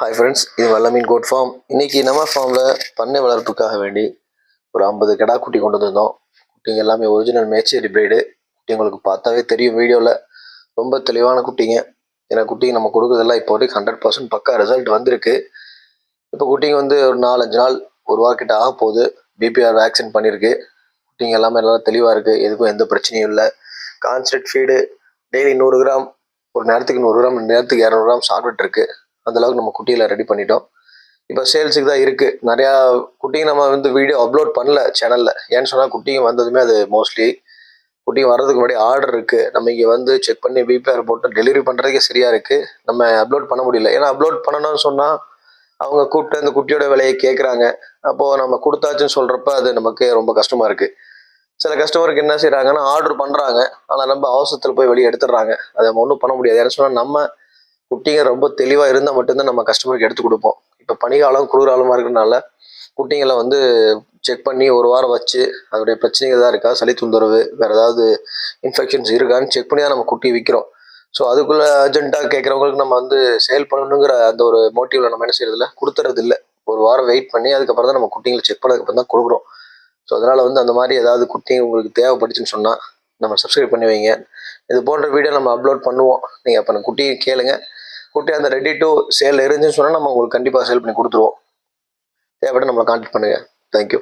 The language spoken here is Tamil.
ஹாய் ஃப்ரெண்ட்ஸ், இது வல்லமீன் கோட் ஃபார்ம். இன்றைக்கி நம்ம ஃபார்மில் பண்ணை வளர்ப்புக்காக வேண்டி ஒரு 50 கிடா குட்டி கொண்டு வந்திருந்தோம். குட்டிங்க எல்லாமே ஒரிஜினல் மேச்சேரி பிரீடு. குட்டி உங்களுக்கு பார்த்தாவே தெரியும் வீடியோவில், ரொம்ப தெளிவான குட்டிங்க. ஏன்னா குட்டிங்க நம்ம கொடுக்குறதெல்லாம் இப்போ வரைக்கும் 100% பக்கா ரிசல்ட் வந்திருக்கு. இப்போ குட்டிங்க வந்து ஒரு 4-5 நாள் ஒரு வாரக்கிட்ட ஆக போகுது. பிபிஆர் வேக்சின் பண்ணியிருக்கு. குட்டிங்க எல்லாமே நல்லா தெளிவாக இருக்குது. எதுக்கும் எந்த பிரச்சனையும் இல்லை. கான்ஸ்டன்ட் ஃபீடு டெய்லி 100 கிராம், ஒரு நேரத்துக்கு 100 கிராம், 2 நேரத்துக்கு 200 கிராம் சாப்பிட்டு இருக்கு. அந்தளவுக்கு நம்ம குட்டியில் ரெடி பண்ணிட்டோம். இப்போ சேல்ஸுக்கு தான் இருக்குது. நிறையா குட்டிங்க நம்ம வந்து வீடியோ அப்லோட் பண்ணல சேனலில். ஏன்னு சொன்னால் குட்டிங்க வந்ததுமே அது மோஸ்ட்லி குட்டிங்க வர்றதுக்கு முன்னாடி ஆர்டர் இருக்குது. நம்ம இங்கே வந்து செக் பண்ணி பிபிஆர் போட்டு டெலிவரி பண்ணுறதுக்கே சரியாக இருக்குது. நம்ம அப்லோட் பண்ண முடியல. ஏன்னா அப்லோட் பண்ணணும்னு சொன்னால் அவங்க கூப்பிட்டு அந்த குட்டியோட விலையை கேட்குறாங்க. அப்போது நம்ம கொடுத்தாச்சுன்னு சொல்கிறப்ப அது நமக்கு ரொம்ப கஷ்டமாக இருக்குது. சில கஸ்டமருக்கு என்ன செய்கிறாங்கன்னா ஆர்டர் பண்ணுறாங்க, ஆனால் நம்ம அவசரத்தில் போய் வெளியே எடுத்துடுறாங்க. அதை நம்ம ஒன்றும் பண்ண முடியாது. ஏன்னு சொன்னால் நம்ம குட்டிங்க ரொம்ப தெளிவாக இருந்தால் மட்டும்தான் நம்ம கஸ்டமருக்கு எடுத்து கொடுப்போம். இப்போ பனிக்காலம் குளிர்காலமாக இருக்கிறதுனால குட்டிங்களை வந்து செக் பண்ணி ஒரு வாரம் வச்சு அதோடைய பிரச்சனைகள் தான் இருக்கா, சளி தொந்தரவு, வேறு ஏதாவது இன்ஃபெக்ஷன்ஸ் இருக்கான்னு செக் பண்ணி தான் நம்ம குட்டி விற்கிறோம். ஸோ அதுக்குள்ளே அர்ஜென்ட்டாக கேட்குறவங்களுக்கு நம்ம வந்து சேல் பண்ணணுங்கிற அந்த ஒரு மோட்டிவில் நம்ம என்ன செய்யறதில்ல, கொடுத்துறது இல்லை. ஒரு வாரம் வெயிட் பண்ணி அதுக்கப்புறம் தான் நம்ம குட்டிங்களை செக் பண்ணதுக்கப்புறம் தான் கொடுக்குறோம். ஸோ அதனால் வந்து அந்த மாதிரி ஏதாவது குட்டிங்க உங்களுக்கு தேவைப்பட்டுச்சுன்னு சொன்னால் நம்ம சப்ஸ்கிரைப் பண்ணி வைங்க. இது போன்ற வீடியோ நம்ம அப்லோட் பண்ணுவோம். நீங்கள் அப்போ குட்டியை கேளுங்க. குட்டி அந்த ரெடி டு சேல் இருந்துச்சுன்னு சொன்னால் நம்ம உங்களுக்கு கண்டிப்பாக சேல் பண்ணி கொடுத்துருவோம். தேவைப்பட்டு நம்மளை கான்டாக்ட் பண்ணுங்கள். தேங்க்யூ.